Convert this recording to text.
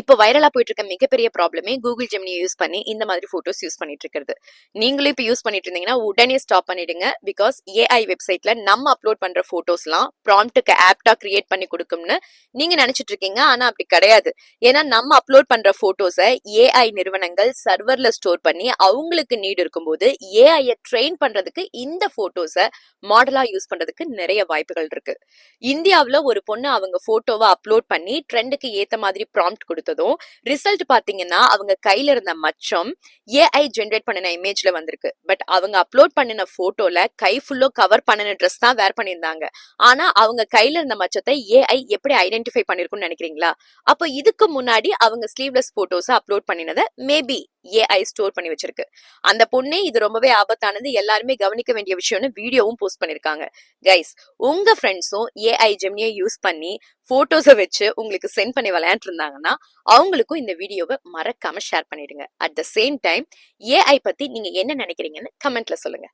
இப்போ வைரலா போயிட்டு இருக்க மிகப்பெரிய ப்ராப்ளமே கூகுள் ஜெமினியை யூஸ் பண்ணி இந்த மாதிரி போட்டோஸ் யூஸ் பண்ணிட்டு இருக்கிறது. நீங்களும் இப்போ யூஸ் பண்ணிட்டு இருந்தீங்கன்னா உடனே ஸ்டாப் பண்ணிடுங்க. பிகாஸ் ஏஐ வெப்சைட்ல நம்ம அப்லோட் பண்ற போட்டோஸ்லாம் ப்ராம்ப்ட்டுக்கு ஆப்டா கிரியேட் பண்ணி கொடுக்கும்னு நீங்க நினைச்சிட்டு இருக்கீங்க. ஆனா அப்படி கிடையாது. ஏன்னா நம்ம அப்லோட் பண்ற போட்டோஸை ஏஐ நிறுவனங்கள் சர்வர்ல ஸ்டோர் பண்ணி அவங்களுக்கு நீட் இருக்கும்போது ஏஐ ட்ரெயின் பண்றதுக்கு இந்த போட்டோஸை மாடலா யூஸ் பண்றதுக்கு நிறைய வாய்ப்புகள் இருக்கு. இந்தியாவுல ஒரு பொண்ணு அவங்க போட்டோவை அப்லோட் பண்ணி ட்ரெண்டுக்கு ஏத்த மாதிரி ப்ராம்ப்ட் கொடுத்ததும் ரிசல்ட் பாத்தீங்கன்னா அவங்க கையில இருந்த மச்சம் ஏஐ ஜென்ரேட் பண்ணின இமேஜ்ல வந்திருக்கு. பட் அவங்க அப்லோட் பண்ணின போட்டோல கை ஃபுல்லோ கவர் பண்ணின ட்ரெஸ் தான் வேர் பண்ணியிருந்தாங்க. ஆனா அவங்க கையில இருந்த மச்சத்தை ஏஐ எப்படி ஐடென்டிஃபை பண்ணிருக்கும்னு நினைக்கிறீங்களா? அப்போ இதுக்கு முன்னாடி அவங்க ஸ்லீவ்லெஸ் போட்டோஸ் அப்லோட் பண்ணினதை மேபி ஏஐ ஸ்டோர் பண்ணி வச்சிருக்கு. அந்த பொண்ணே இது ரொம்பவே ஆபத்தானது, எல்லாருமே கவனிக்க வேண்டிய விஷயம்னு வீடியோவும் போஸ்ட் பண்ணிருக்காங்க. கைஸ், உங்க ஃப்ரெண்ட்ஸும் ஏஐ ஜெமினியை யூஸ் பண்ணி போட்டோஸை வச்சு உங்களுக்கு சென்ட் பண்ணி விளையாண்டு இருந்தாங்கன்னா அவங்களுக்கும் இந்த வீடியோவை மறக்காம ஷேர் பண்ணிடுங்க. At the same time AI பத்தி நீங்க என்ன நினைக்கிறீங்கன்னு கமெண்ட்ல சொல்லுங்க.